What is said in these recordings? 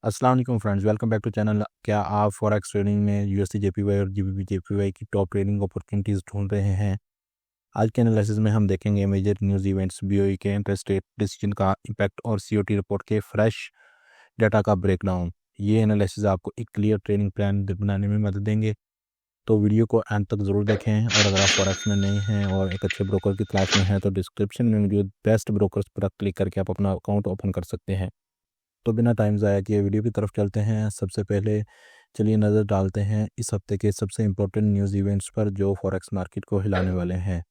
अस्सलाम वालेकुम friends, welcome back to channel. क्या आप फॉरेक्स ट्रेडिंग में यूएसडी जेपीवाई और जीबीपी जेपीवाई की टॉप ट्रेडिंग अपॉर्चुनिटीज़ ढूंढ रहे हैं? आज के एनालिसिस में हम देखेंगे मेजर न्यूज़ इवेंट्स, बीओई के इंटरेस्ट रेट डिसीजन का इम्पैक्ट और सीओटी रिपोर्ट के फ्रेश डाटा का ब्रेकडाउन। ये एनालिसिस आपको एक क्लियर ट्रेडिंग प्लान बनाने में मदद देंगे, तो वीडियो को एंड तक ज़रूर देखें। और अगर आप फॉरेक्स में नए हैं और एक अच्छे ब्रोकर की तलाश में हैं तो डिस्क्रिप्शन में मौजूद बेस्ट ब्रोकर्स पर क्लिक करके आप अपना अकाउंट ओपन कर सकते हैं। तो बिना टाइम ज़ाया किए वीडियो की तरफ चलते हैं। सबसे पहले चलिए नज़र डालते हैं इस हफ्ते के सबसे इम्पोर्टेंट न्यूज़ इवेंट्स पर जो फॉरेक्स मार्केट को हिलाने वाले हैं।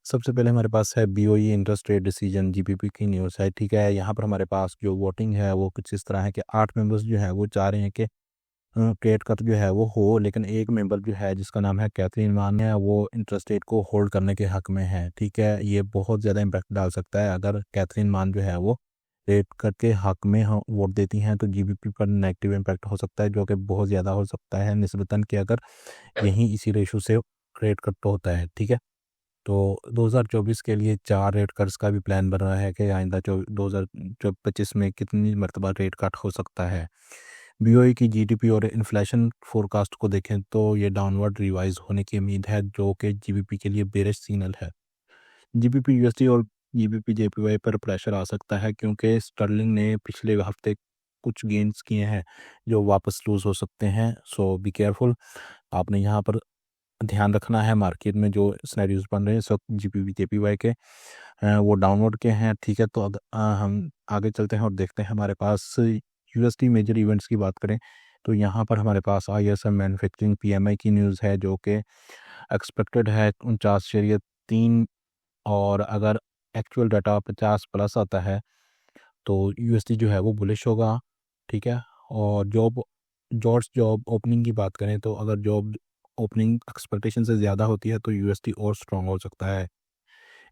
सबसे पहले हमारे पास है BOE interest rate decision, GPP की न्यूज़ है। ठीक है, यहाँ पर हमारे पास जो वोटिंग है वो कुछ इस तरह है कि 8 मेंबर्स जो है वो चाह रहे हैं कि रेट कट जो है वो हो, लेकिन एक मेंबर जो है जिसका नाम है कैथरीन मान है, वो इंटरेस्ट रेट को होल्ड करने के हक में है। ठीक है, ये बहुत ज़्यादा इम्पैक्ट डाल सकता है। अगर कैथरीन मान जो है वो रेट कट के हक में वोट देती हैं तो जीबीपी पर नेगेटिव इम्पैक्ट हो सकता है, जो कि बहुत ज़्यादा हो सकता है निस्बतन कि अगर यहीं इसी रेशो से रेट कट होता है। ठीक है, तो 2024 के लिए 4 रेट कट्स का भी प्लान बन रहा है कि आइंदा 2025 में कितनी मरतबा रेट कट हो सकता है। बीओई की जीडीपी और इन्फ्लेशन फोरकास्ट को देखें तो ये डाउनवर्ड रिवाइज होने की उम्मीद है, जो कि जीबीपी के लिए बेरिश सिग्नल है। जीबीपी यूएसडी और जीबीपी जेपीवाई पर प्रेशर आ सकता है क्योंकि स्टर्लिंग ने पिछले हफ्ते कुछ गेंस किए हैं जो वापस लूज हो सकते हैं। सो बी केयरफुल। आपने यहाँ पर ध्यान रखना है मार्केट में जो सिनेरियोज बन रहे हैं इस वक्त जीबीपी जेपीवाई के वो डाउनवर्ड के हैं। ठीक है, तो हम आगे चलते हैं और देखते हैं हमारे पास यूएसडी मेजर इवेंट्स की बात करें तो यहाँ पर हमारे पास आईएसएम मैन्युफैक्चरिंग पीएमआई की न्यूज़ है, जो कि एक्सपेक्टेड है 49.3। और अगर एक्चुअल डाटा 50 प्लस आता है तो यूएसडी जो है वो बुलिश होगा। ठीक है, और जॉब ओपनिंग की बात करें तो अगर जॉब ओपनिंग एक्सपेक्टेशन से ज़्यादा होती है तो यूएसडी और स्ट्रॉन्ग हो सकता है।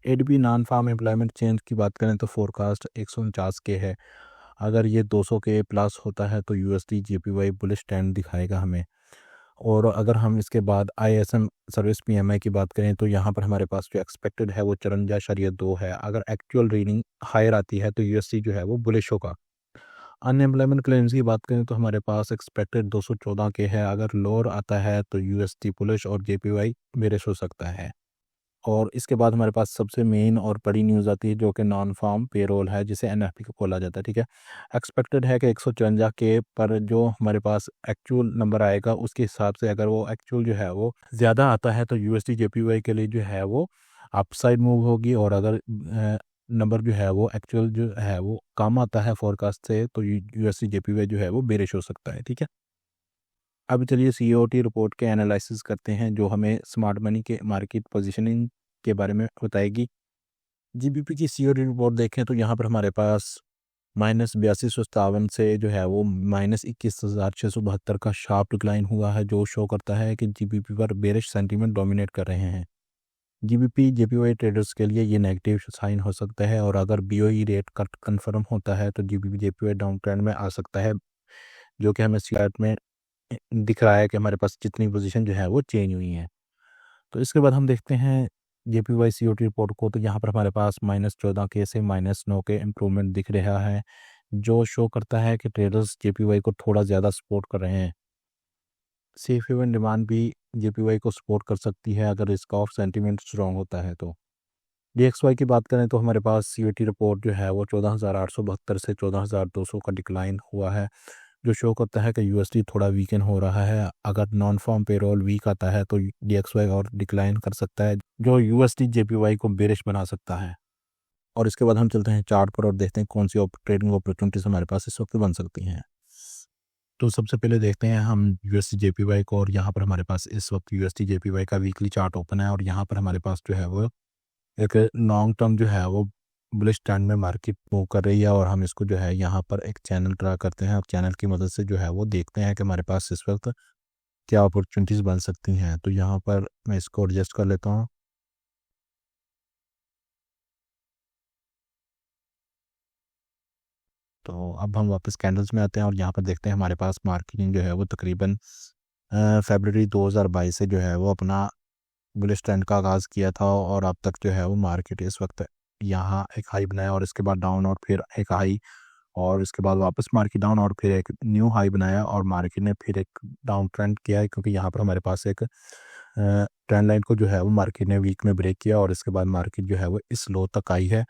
ADP non farm employment change की बात करें तो फोरकास्ट 149 के है। अगर ये 200 के प्लस होता है तो यूएसडी जेपीवाई बुलिश ट्रेंड दिखाएगा हमें। और अगर हम इसके बाद आईएसएम सर्विस पीएमआई की बात करें तो यहाँ पर हमारे पास जो एक्सपेक्टेड है वो 54.2 है। अगर एक्चुअल रीडिंग हायर आती है तो यूएसडी जो है वो बुलिश होगा। अनएम्प्लॉयमेंट क्लेम्स की बात करें तो हमारे पास एक्सपेक्टेड 214 के है। अगर लोअर आता है तो यूएसडी बुलिश और जेपीवाई बेरिश हो सकता है। और इसके बाद हमारे पास सबसे मेन और बड़ी न्यूज़ आती है जो कि नॉन फार्म पेरोल है, जिसे एनएफपी को बोला जाता है। ठीक है, एक्सपेक्टेड है कि 154 के पर जो हमारे पास एक्चुअल नंबर आएगा उसके हिसाब से अगर वो एक्चुअल जो है वो ज़्यादा आता है तो यूएसडी जेपीवाई के लिए जो है वो अपसाइड मूव होगी। और अगर नंबर जो है वो एक्चुअल जो है वो कम आता है फोरकास्ट से तो यूएसडी जेपीवाई जो है वो बेरिश हो सकता है। ठीक है, अब चलिए सीओटी रिपोर्ट के एनालिसिस करते हैं जो हमें स्मार्ट मनी के मार्केट पोजीशनिंग के बारे में बताएगी। जीबीपी की सीओटी रिपोर्ट देखें तो यहाँ पर हमारे पास -8257 से जो है वो -21,672 का शार्प डिक्लाइन हुआ है, जो शो करता है कि जीबीपी पर बेरिश सेंटीमेंट डोमिनेट कर रहे हैं। जीबीपी जेपीवाई ट्रेडर्स के लिए ये नेगेटिव साइन हो सकता है, और अगर बीओई रेट कट कन्फर्म होता है तो जीबीपी जेपीवाई डाउन ट्रेंड में आ सकता है, जो कि हमें चार्ट में दिख रहा है कि हमारे पास जितनी पोजीशन जो है वो चेंज हुई है। तो इसके बाद हम देखते हैं जेपीवाई सीओटी रिपोर्ट को, तो यहाँ पर हमारे पास -14 के से -9 के इम्प्रूवमेंट दिख रहा है, जो शो करता है कि ट्रेडर्स जेपीवाई को थोड़ा ज़्यादा सपोर्ट कर रहे हैं। सेफ हेवन डिमांड भी जेपीवाई को सपोर्ट कर सकती है अगर रिस्क ऑफ सेंटीमेंट स्ट्रॉन्ग होता है। तो डीएक्सवाई की बात करें तो हमारे पास सीओटी रिपोर्ट जो है वो 14,872 से 14,200 का डिक्लाइन हुआ है, जो शो करता है कि यूएसडी थोड़ा वीकन हो रहा है। अगर नॉन फार्म पेरोल वीक आता है तो डीएक्सवाई और डिक्लाइन कर सकता है, जो यूएसडी जेपीवाई को बेरिश बना सकता है। और इसके बाद हम चलते हैं चार्ट पर और देखते हैं कौन सी ट्रेडिंग अपॉर्चुनिटीज हमारे पास इस वक्त बन सकती हैं। तो सबसे पहले देखते हैं हम यूएसडी जेपीवाई को, और यहाँ पर हमारे पास इस वक्त यूएसडी जेपीवाई का वीकली चार्ट ओपन है, और यहाँ पर हमारे पास जो है वो एक लॉन्ग टर्म जो है वो बुलिश ट्रेंड में मार्केट मूव कर रही है। और हम इसको जो है यहाँ पर एक चैनल ड्रा करते हैं और चैनल की मदद से जो है वो देखते हैं कि हमारे पास इस वक्त क्या अपॉर्चुनिटीज़ बन सकती हैं। तो यहाँ पर मैं इसको एडजस्ट कर लेता हूँ। तो अब हम वापस कैंडल्स में आते हैं और यहाँ पर देखते हैं हमारे पास मार्केटिंग जो है वो तकरीबन फरवरी 2022 से जो है वो अपना बुलिश ट्रेंड का आगाज़ किया था, और अब तक जो है वो मार्केट इस वक्त यहाँ एक हाई बनाया और इसके बाद डाउन और फिर एक हाई और इसके बाद वापस मार्केट डाउन और फिर एक न्यू हाई बनाया और मार्केट ने फिर एक डाउन ट्रेंड किया है, क्योंकि यहाँ पर हमारे पास एक ट्रेंड लाइन को जो है वो मार्केट ने वीक में ब्रेक किया और इसके बाद मार्केट जो है वो इस लो तक आई है।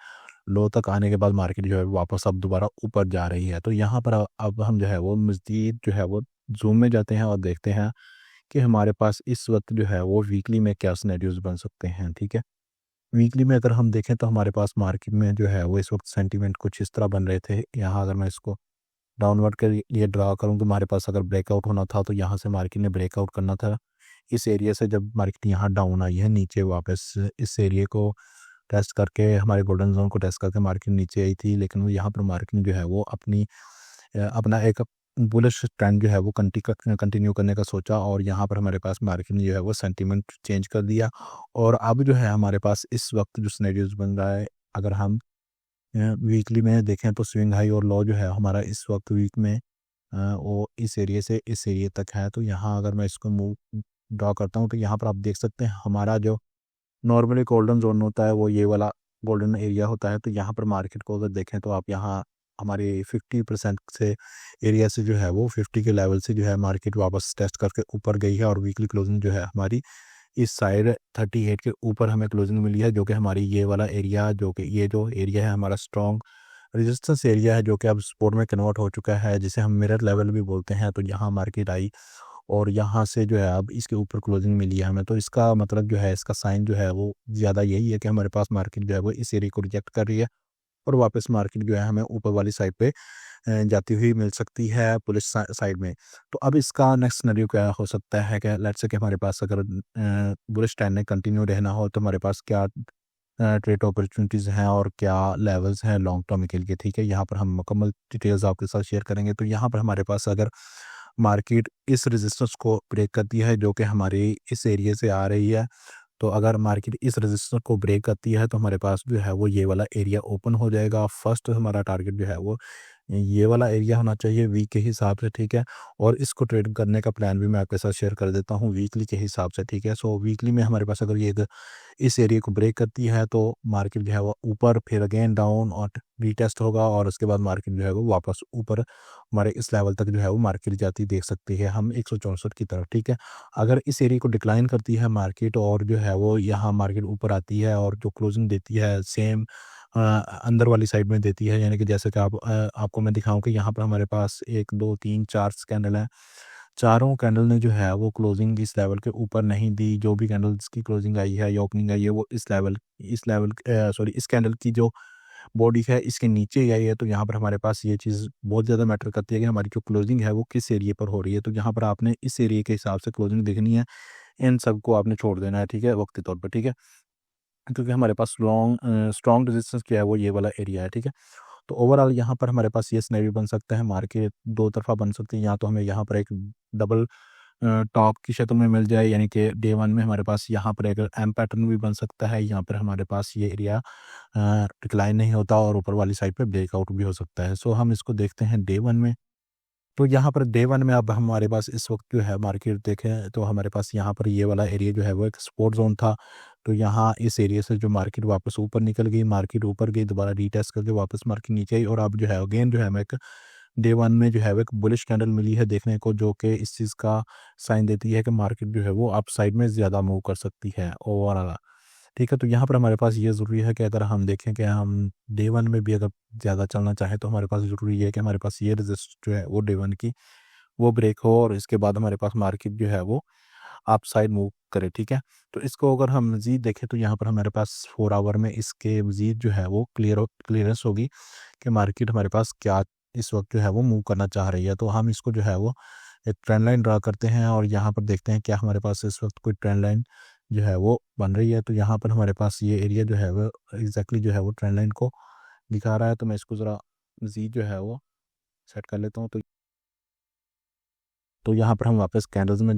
लो तक आने के बाद मार्केट जो है वापस अब दोबारा ऊपर जा रही है। तो यहाँ पर अब हम जो है वो मज़ीद जो है वो जूम में जाते हैं और देखते हैं कि हमारे पास इस वक्त जो है वो वीकली में क्या सिनेरियोज बन सकते हैं। ठीक है, वीकली में अगर हम देखें तो हमारे पास मार्केट में जो है वो इस वक्त सेंटीमेंट कुछ इस तरह बन रहे थे। यहाँ अगर मैं इसको डाउनवर्ड के लिए ड्रा करूँ तो हमारे पास अगर ब्रेकआउट होना था तो यहाँ से मार्केट ने ब्रेकआउट करना था। इस एरिया से जब मार्केट यहाँ डाउन आई है नीचे वापस इस एरिया को टेस्ट करके, हमारे गोल्डन जोन को टेस्ट करके मार्केट नीचे आई थी, लेकिन वो यहाँ पर मार्केट ने जो है वो अपना एक बुलिश ट्रेंड जो है वो कंटिन्यू करने का सोचा और यहाँ पर हमारे पास मार्केट ने जो है वो सेंटीमेंट चेंज कर दिया। और अब जो है हमारे पास इस वक्त जो सिनेरियोज बन रहा है, अगर हम वीकली में देखें तो स्विंग हाई और लो जो है हमारा इस वक्त वीक में वो इस एरिया से इस एरिया तक है। तो यहाँ अगर मैं इसको मूव ड्रॉ करता हूँ तो यहाँ पर आप देख सकते हैं हमारा जो नॉर्मली गोल्डन जोन होता है वो ये वाला गोल्डन एरिया होता है। तो यहाँ पर मार्केट को अगर देखें तो आप यहाँ हमारे 50% से एरिया से जो है वो 50 के लेवल से जो है मार्केट वापस टेस्ट करके ऊपर गई है और वीकली क्लोजिंग जो है हमारी इस साइड 38 के ऊपर हमें क्लोजिंग मिली है, जो कि हमारी ये वाला एरिया, जो कि ये जो एरिया है हमारा स्ट्रॉन्ग रेजिस्टेंस एरिया है, जो कि अब सपोर्ट में कन्वर्ट हो चुका है, जिसे हम मिरर लेवल भी बोलते हैं। तो यहाँ मार्केट आई और यहाँ से जो है अब इसके ऊपर क्लोजिंग मिली है हमें। तो इसका मतलब जो है, इसका साइन जो है वो ज़्यादा यही है कि हमारे पास मार्केट जो है वो इस एरिया को रिजेक्ट कर रही है और वापस मार्केट जो है हमें ऊपर वाली साइड पे जाती हुई मिल सकती है पुलिस साइड में। तो अब इसका नेक्स्ट सिनेरियो क्या हो सकता है कि लेट्स से कि हमारे पास अगर बुलिश ट्रेंड में कंटिन्यू रहना हो तो हमारे पास क्या ट्रेड अपॉर्चुनिटीज़ हैं और क्या लेवल्स हैं लॉन्ग टर्म के लिए। ठीक है, यहाँ पर हम मुकम्मल डिटेल्स आपके साथ शेयर करेंगे। तो यहाँ पर हमारे पास अगर मार्केट इस रेजिस्टेंस को ब्रेक करती है जो कि हमारे इस एरिया से आ रही है, तो अगर मार्केट इस रेजिस्टेंस को ब्रेक करती है तो हमारे पास जो है वो ये वाला एरिया ओपन हो जाएगा। फर्स्ट हमारा टारगेट जो है वो ये वाला एरिया होना चाहिए वीक के हिसाब से। ठीक है, और इसको ट्रेड करने का प्लान भी मैं आपके साथ शेयर कर देता हूँ वीकली के हिसाब से। ठीक है, सो वीकली में हमारे पास अगर ये इस एरिया को ब्रेक करती है तो मार्केट जो है वो ऊपर फिर अगेन डाउन और रीटेस्ट होगा और उसके बाद मार्केट जो है वो वापस ऊपर हमारे इस लेवल तक जो है वो मार्केट जाती देख सकती है हम 164 की तरफ। ठीक है, अगर इस एरिया को डिक्लाइन करती है मार्केट और जो है वो यहाँ मार्केट ऊपर आती है और जो क्लोजिंग देती है सेम अंदर वाली साइड में देती है, यानी कि जैसे कि आपको मैं दिखाऊं कि यहाँ पर हमारे पास 1 2 3 4 कैंडल हैं। चारों कैंडल ने जो है वो क्लोजिंग इस लेवल के ऊपर नहीं दी। जो भी कैंडल्स की क्लोजिंग आई है या ओपनिंग आई है वो इस कैंडल की जो बॉडी है इसके नीचे ही आई है। तो यहाँ पर हमारे पास ये चीज़ बहुत ज़्यादा मैटर करती है कि हमारी जो क्लोजिंग है वो किस एरिया पर हो रही है। तो यहाँ पर आपने इस एरिया के हिसाब से क्लोजिंग देखनी है, इन सबको आपने छोड़ देना है। ठीक है, वक्ती तौर पर। ठीक है, क्योंकि हमारे पास स्ट्रॉन्ग रेजिस्टेंस क्या है वो ये वाला एरिया है। ठीक है, तो ओवरऑल यहाँ पर हमारे पास ये सिनेरियो बन सकता है, मार्केट दो तरफा बन सकती है। या तो हमें यहाँ पर एक डबल टॉप की शक्ल में मिल जाए, यानी कि डे वन में हमारे पास यहाँ पर एक एम पैटर्न भी बन सकता है। यहाँ पर हमारे पास ये एरिया डिक्लाइन नहीं होता और ऊपर वाली साइड पे ब्रेकआउट भी हो सकता है। सो हम इसको देखते हैं डे वन में। तो यहाँ पर डे वन में अब हमारे पास इस वक्त जो है मार्केट देखें तो हमारे पास यहाँ पर ये वाला एरिया जो है वो एक सपोर्ट जोन था। तो यहाँ इस एरिया से जो मार्केट वापस ऊपर निकल गई, मार्केट ऊपर गई, दोबारा रीटेस्ट करके वापस मार्केट नीचे आई और अब जो है अगेन जो है हमें एक डे वन में जो है वो एक बुलिश कैंडल मिली है देखने को, जो कि इस चीज़ का साइन देती है कि मार्केट जो है वो अप साइड में ज़्यादा मूव कर सकती है ओवरऑल। ठीक है, तो यहाँ पर हमारे पास ये ज़रूरी है कि अगर हम देखें कि हम डे वन में भी अगर ज़्यादा चलना चाहें तो हमारे पास ज़रूरी है कि हमारे पास ये रेजिस्ट जो है वो डे वन की वो ब्रेक हो और इसके बाद हमारे पास मार्केट जो है वो अप साइड मूव करे। ठीक है, तो इसको अगर हम मज़ीद देखें तो यहाँ पर हमारे पास 4 आवर में इसके मज़ीद जो है वो क्लियरेंस होगी कि मार्केट हमारे पास क्या इस वक्त जो है वो मूव करना चाह रही है। तो हम इसको जो है वो एक ट्रेंड लाइन ड्रा करते हैं और यहाँ पर देखते हैं क्या हमारे पास इस वक्त कोई ट्रेंड लाइन जो है वो बन रही है। तो यहाँ पर हमारे पास ये एरिया जो है वो एग्जैक्टली जो है वो ट्रेंड लाइन को दिखा रहा है। तो मैं इसको ज़रा मज़ीद जो है वो सेट कर लेता हूँ। तो यहाँ पर हम वापस कैंडल्स में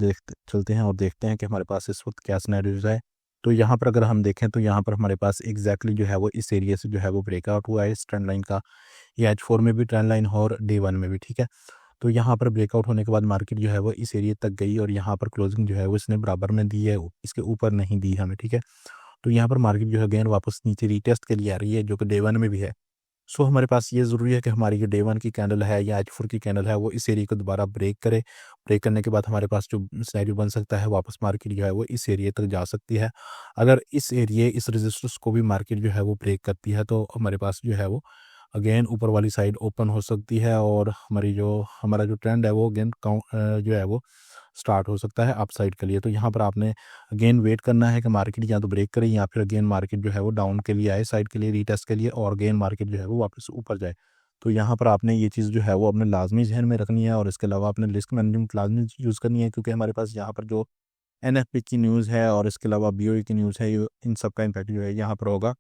चलते हैं और देखते हैं कि हमारे पास इस वक्त क्या सिनेरियोज है। तो यहाँ पर अगर हम देखें तो यहाँ पर हमारे पास एग्जैक्टली जो है वो इस एरिया से जो है वो ब्रेकआउट हुआ है इस ट्रेंड लाइन का। ये H4 में भी ट्रेंड लाइन और डे वन में भी। ठीक है, तो यहाँ पर ब्रेकआउट होने के बाद मार्केट जो है वो इस एरिया तक गई और यहाँ पर क्लोजिंग जो है वो इसने बराबर में दी है, इसके ऊपर नहीं दी हमें। ठीक है, तो यहाँ पर मार्केट जो है अगेन वापस नीचे रीटेस्ट के लिए आ रही है जो कि डे वन में भी है। सो हमारे पास ये ज़रूरी है कि हमारी जो डे वन की कैंडल है या H4 की कैंडल है वो इस एरिया को दोबारा ब्रेक करे। ब्रेक करने के बाद हमारे पास जो सिनेरियो बन सकता है, वापस मार्केट जो है वो इस एरिया तक जा सकती है। अगर इस रेजिस्टेंस को भी मार्केट जो है वो ब्रेक करती है तो हमारे पास जो है वो अगेन ऊपर वाली साइड ओपन हो सकती है और हमारा जो ट्रेंड है वो अगेन जो है वो स्टार्ट हो सकता है अप साइड के लिए। तो यहाँ पर आपने अगेन वेट करना है कि मार्केट या तो ब्रेक करे या फिर अगेन मार्केट जो है वो डाउन के लिए आए, साइड के लिए रीटेस्ट के लिए, और अगेन मार्केट जो है वो वापस ऊपर जाए। तो यहाँ पर आपने ये चीज़ जो है वो अपने लाजमी जहन में रखनी है और इसके अलावा अपने रिस्क मैनेजमेंट लाजमी यूज़ करनी है, क्योंकि हमारे पास यहाँ पर जो एनएफपी की न्यूज़ है और इसके अलावा बीओई की न्यूज़ है, इन सब का इम्पैक्ट जो है यहाँ पर होगा।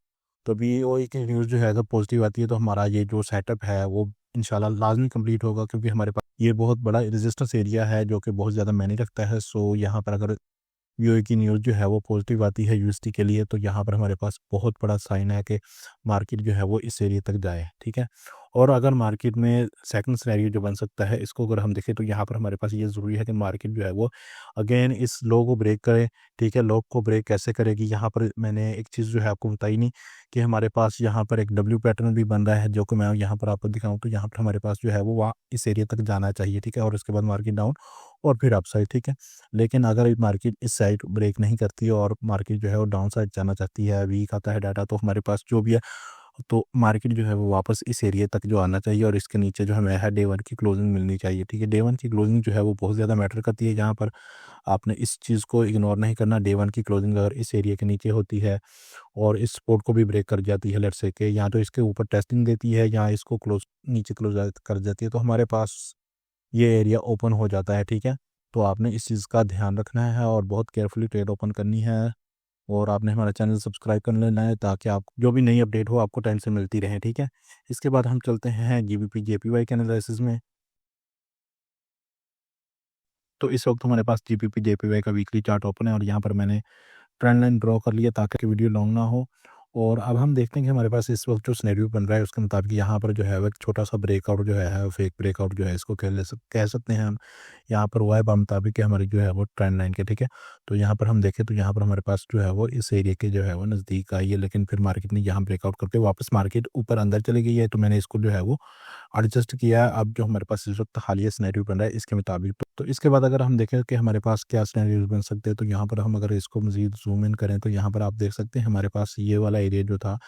तो बीओई की न्यूज़ जो है अगर पॉजिटिव आती है तो हमारा ये जो सेटअप है वो इंशाल्लाह लाजमी कंप्लीट होगा, क्योंकि हमारे पास ये बहुत बड़ा रेजिस्टेंस एरिया है जो कि बहुत ज़्यादा मायने रखता है। सो यहाँ पर अगर यूए की न्यूज़ जो है वो पॉजिटिव आती है यूएसडी के लिए, तो यहाँ पर हमारे पास बहुत बड़ा साइन है कि मार्केट जो है वो इस एरिया तक जाए, ठीक है। और अगर मार्केट में सेकंड सिनेरियो जो बन सकता है, इसको अगर हम देखें तो यहाँ पर हमारे पास ये ज़रूरी है कि मार्केट जो है वो अगेन इस लो को ब्रेक करे, ठीक है। लो को ब्रेक कैसे करेगी, यहाँ पर मैंने एक चीज़ जो है आपको बताई नहीं कि हमारे पास यहाँ पर एक डब्ल्यू पैटर्न भी बन रहा है, जो कि मैं यहाँ पर आपको दिखाऊँ तो यहाँ पर हमारे पास जो है वो वहाँ इस एरिया तक जाना चाहिए, ठीक है। और उसके बाद मार्केट डाउन और फिर अप साइड, ठीक है। लेकिन अगर मार्केट इस साइड ब्रेक नहीं करती और मार्केट जो है वो डाउन साइड जाना चाहती है, वीक आता है डाटा, तो हमारे पास जो भी है तो मार्केट जो है वो वापस इस एरिया तक जो आना चाहिए और इसके नीचे जो हमें है डे वन की क्लोजिंग मिलनी चाहिए, ठीक है। डे वन की क्लोजिंग जो है वो बहुत ज़्यादा मैटर करती है, जहाँ पर आपने इस चीज़ को इग्नोर नहीं करना। डे वन की क्लोजिंग अगर इस एरिया के नीचे होती है और इस सपोर्ट को भी ब्रेक कर जाती है, लेट्स से कि या तो इसके ऊपर टेस्टिंग देती है या इसको नीचे क्लोज कर जाती है, तो हमारे पास ये एरिया ओपन हो जाता है, ठीक है। तो आपने इस चीज़ का ध्यान रखना है और बहुत केयरफुली ट्रेड ओपन करनी है, और आपने हमारा चैनल सब्सक्राइब कर लेना है ताकि आप जो भी नई अपडेट हो आपको टाइम से मिलती रहे, ठीक है। इसके बाद हम चलते हैं जीबीपी जेपीवाई के एनालिसिस में। तो इस वक्त हमारे पास जीबीपी जेपीवाई का वीकली चार्ट ओपन है और यहाँ पर मैंने ट्रेंड लाइन ड्रॉ कर लिया ताकि वीडियो लॉन्ग ना हो। और अब हम देखते हैं कि हमारे पास इस वक्त जो सिनेरियो बन रहा है उसके मुताबिक यहाँ पर जो है वो एक छोटा सा ब्रेकआउट जो है, फेक ब्रेकआउट जो है, इसको कह सकते हैं हम। यहाँ पर हुआ है मुताबिक कि हमारी जो है वो ट्रेंड लाइन के, ठीक है। तो यहाँ पर हम देखें तो यहाँ पर हमारे पास जो है वो इस एरिया के जो है वो नज़दीक आई है, लेकिन फिर मार्केट ने यहाँ ब्रेकआउट करके वापस मार्केट ऊपर अंदर चली गई है। तो मैंने इसको जो है वो एडजस्ट किया है। अब जो हमारे पास इस वक्त हालिया सिनेरियो बन रहा है इसके मुताबिक, तो इसके बाद अगर हम देखें कि हमारे पास क्या सिनेरियोज बन सकते हैं, तो यहाँ पर हम अगर इसको मज़ीद ज़ूम इन करें तो यहाँ पर आप देख सकते हैं हमारे पास ये वाला एरिया जो था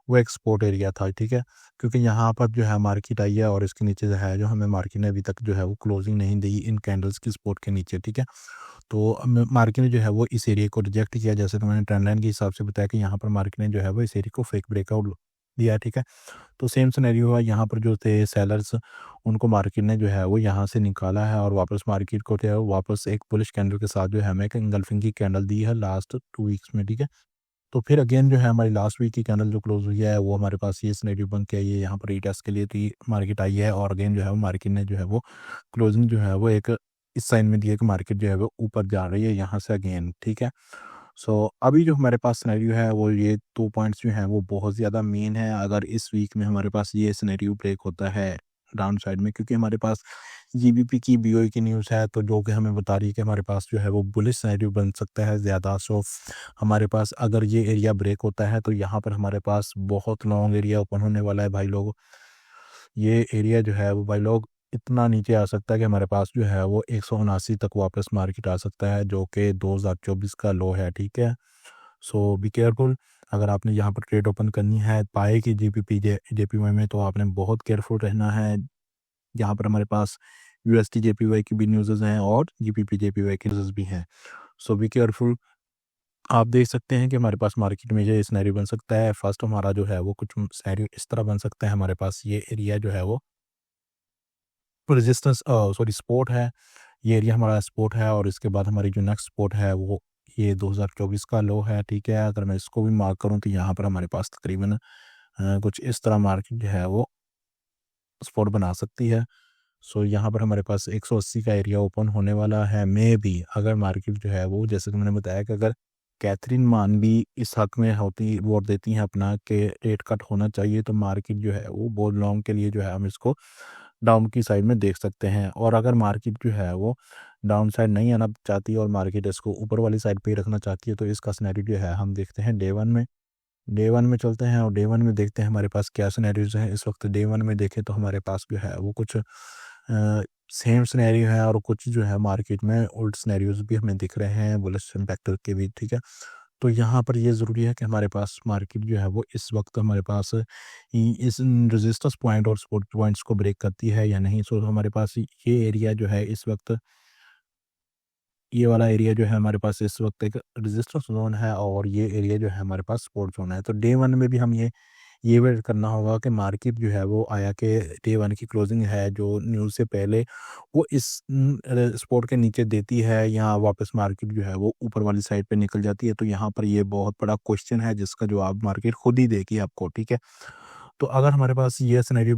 वो एक्सपोर्ट एरिया था, ठीक है। क्योंकि यहाँ पर जो है मार्केट आई है और इसके नीचे जो है जो हमें मार्केट ने अभी तक जो है वो क्लोजिंग नहीं दी इन कैंडल्स की सपोर्ट के नीचे, ठीक है। तो मार्केट ने जो है वो इस एरिया को रिजेक्ट किया, जैसे तो मैंने ट्रेंड लाइन के हिसाब से बताया कि यहाँ पर मार्केट ने जो है वो इस एरिया को फेक ब्रेकआउट दिया, ठीक है। तो सेम सिनेरियो है यहाँ पर, जो थे सेलर्स उनको मार्केट ने जो है वो यहाँ से निकाला है और वापस मार्केट को जो है वापस एक बुलिश कैंडल के साथ जो है हमें एक इंगल्फिंग की कैंडल दी है लास्ट 2 वीक्स में, ठीक है। तो फिर अगेन जो है हमारी लास्ट वीक की कैंडल जो क्लोज हुई है वो हमारे पास ये सिनेरियो बन के आई है, यहाँ पर रीटेस्ट के लिए थी मार्केट आई है और अगेन जो है वो मार्केट ने जो है वो क्लोजिंग जो है वो एक इस साइन में दी है कि मार्केट जो है वो ऊपर जा रही है यहाँ से अगेन, ठीक है। सो अभी जो हमारे पास सिनेरियो है वो ये 2 पॉइंट्स जो हैं वो बहुत ज़्यादा मेन है। अगर इस वीक में हमारे पास ये सिनेरियो ब्रेक होता है डाउन साइड में, क्योंकि हमारे पास जीबीपी की बीओई की न्यूज़ है तो जो कि हमें बता रही है कि हमारे पास जो है वो बुलिश सिनेरियो बन सकता है ज़्यादा। सो हमारे पास अगर ये एरिया ब्रेक होता है तो यहाँ पर हमारे पास बहुत लॉन्ग एरिया ओपन होने वाला है भाई लोग। ये एरिया जो है वो भाई लोग इतना नीचे आ सकता है कि हमारे पास जो है वो 179 तक वापस मार्केट आ सकता है, जो कि 2024 का लो है, ठीक है। सो बी केयरफुल। अगर आपने यहाँ पर ट्रेड ओपन करनी है पाए कि जेपीवाई में, तो आपने बहुत केयरफुल रहना है। यहाँ पर हमारे पास यूएसटी जेपीवाई की भी न्यूज़ हैं और जीबीपी जेपीवाई की न्यूज़ भी हैं। सो बी केयरफुल। आप देख सकते हैं कि हमारे पास मार्केट में ये सिनेरियो बन सकता है। फर्स्ट हमारा जो है वो कुछ सिनेरियो इस तरह बन सकता है, हमारे पास ये एरिया जो है वो रेजिस्टेंस सॉरी सपोर्ट है, ये एरिया हमारा सपोर्ट है और इसके बाद हमारी जो नेक्स्ट सपोर्ट है वो ये 2024 का लो है, ठीक है। अगर मैं इसको भी मार्क करूँ तो यहाँ पर हमारे पास तकरीबन कुछ इस तरह मार्केट जो है वो सपोर्ट बना सकती है। सो यहाँ पर हमारे पास 180 का एरिया ओपन होने वाला है। मे भी अगर मार्केट जो है वो, जैसे कि मैंने बताया कि अगर कैथरीन मान भी इस हक में होती वोट देती हैं अपना कि रेट कट होना चाहिए, तो मार्केट जो है वो बहुत लॉन्ग के लिए जो है हम इसको डाउन की साइड में देख सकते हैं। और अगर मार्केट जो है वो डाउन साइड नहीं आना चाहती और मार्केट इसको ऊपर वाली साइड पे ही रखना चाहती है, तो इसका सिनेरियो जो है हम देखते हैं डे वन में। डे वन में चलते हैं और डे वन में देखते हैं हमारे पास क्या सिनेरियोज हैं इस वक्त। डे वन में देखें तो हमारे पास जो है वो कुछ सेम सिनेरियो है और कुछ जो है मार्केट में उल्ट सिनेरियोज भी हमें दिख रहे हैं बुलिश फैक्टर के भी, ठीक है। तो यहाँ पर ये ज़रूरी है कि हमारे पास मार्केट जो है वो इस वक्त हमारे पास इस रेजिस्टेंस पॉइंट और सपोर्ट पॉइंट्स को ब्रेक करती है या नहीं। सो हमारे पास ये एरिया जो है इस वक्त, ये वाला एरिया जो है हमारे पास इस वक्त एक रेजिस्टेंस जोन है और ये एरिया जो है हमारे पास सपोर्ट जोन है। तो डे वन में भी हम ये वेट करना होगा कि मार्केट जो है वो आया कि डे वन की क्लोजिंग है जो न्यूज़ से पहले वो इस सपोर्ट के नीचे देती है या वापस मार्केट जो है वो ऊपर वाली साइड पे निकल जाती है। तो यहाँ पर ये बहुत बड़ा क्वेश्चन है जिसका जवाब मार्केट खुद ही देगी आपको, ठीक है। तो अगर हमारे पास ये सिनेरियो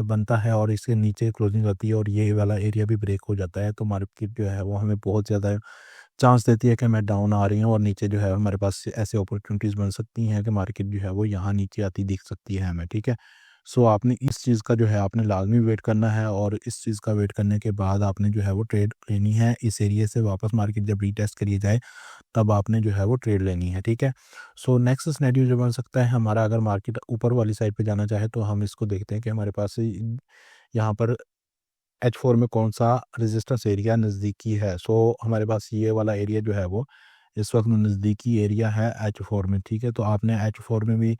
बनता है और इसके नीचे क्लोजिंग आती है और ये वाला एरिया भी ब्रेक हो जाता है तो मार्केट जो है वो हमें बहुत ज़्यादा चांस देती है कि मैं डाउन आ रही हूँ और नीचे जो है हमारे पास ऐसे अपॉर्चुनिटीज़ बन सकती हैं कि मार्केट जो है वो यहाँ नीचे आती दिख सकती है हमें, ठीक है। सो आपने इस चीज़ का जो है आपने लाजमी वेट करना है और इस चीज़ का वेट करने के बाद आपने जो है वो ट्रेड लेनी है। इस एरिया से वापस मार्केट जब रीटेस्ट करी जाए तब आपने जो है वो ट्रेड लेनी है, ठीक है। सो नेक्स्ट सिनेरियो जो बन सकता है हमारा, अगर मार्केट ऊपर वाली साइड पे जाना चाहे तो हम इसको देखते हैं कि हमारे पास यहाँ पर H4 में कौन-सा रेजिस्टेंस एरिया नज़दीकी है। सो हमारे पास ये वाला एरिया जो है वो इस वक़्त नज़दीकी एरिया है H4 में, ठीक है। तो आपने H4 में भी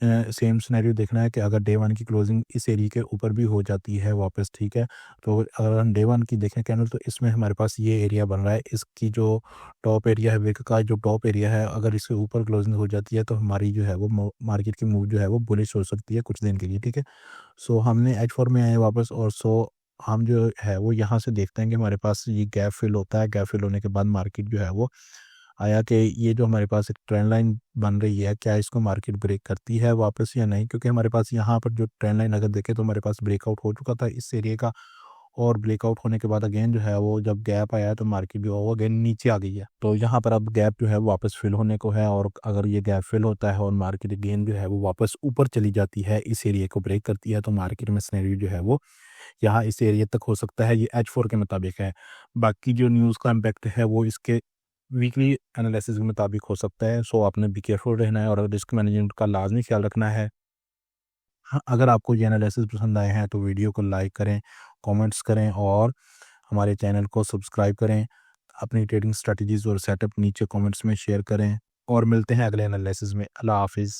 सेम सिनेरियो देखना है कि अगर डे 1 की क्लोजिंग इस एरिया के ऊपर भी हो जाती है वापस, ठीक है। तो अगर हम डे 1 की देखें कैंडल तो इसमें हमारे पास ये एरिया बन रहा है। इसकी जो टॉप एरिया है, विक का जो टॉप एरिया है, अगर इसके ऊपर क्लोजिंग हो जाती है तो हमारी जो है वो मार्केट की मूव जो है वो बुलिश हो सकती है कुछ दिन के लिए, ठीक है। सो हमने H4 में आए वापस और हम जो है वो यहाँ से देखते हैं कि हमारे पास ये गैप फिल होता है। गैप फिल होने के बाद मार्केट जो है वो आया कि ये जो हमारे पास एक ट्रेंड लाइन बन रही है, क्या इसको मार्केट ब्रेक करती है वापस या नहीं? क्योंकि हमारे पास यहाँ पर जो ट्रेंड लाइन अगर देखें तो हमारे पास ब्रेकआउट हो चुका था इस एरिया का और ब्रेकआउट होने के बाद अगेन जो है वो जब गैप आया है तो मार्केट जो है वो अगेन नीचे आ गई है। तो यहाँ पर अब गैप जो है वो वापस फिल होने को है और अगर ये गैप फिल होता है और मार्केट अगेन जो है वो वापस ऊपर चली जाती है, इस एरिया को ब्रेक करती है तो मार्केट में सिनेरियो जो है वो यहाँ इस एरिया तक हो सकता है। ये H4 के मुताबिक है। बाकी जो न्यूज़ का इम्पैक्ट है वो इसके वीकली एनालिसिस के मुताबिक हो सकता है। सो आपने बी केयरफुल रहना है और रिस्क मैनेजमेंट का लाजमी ख्याल रखना है। हाँ, अगर आपको ये एनालिसिस पसंद आए हैं तो वीडियो को लाइक करें, कमेंट्स करें और हमारे चैनल को सब्सक्राइब करें। अपनी ट्रेडिंग स्ट्रेटजीज़ और सेटअप नीचे कमेंट्स में शेयर करें और मिलते हैं अगले एनालिसिस में। अल्लाह हाफ़िज़।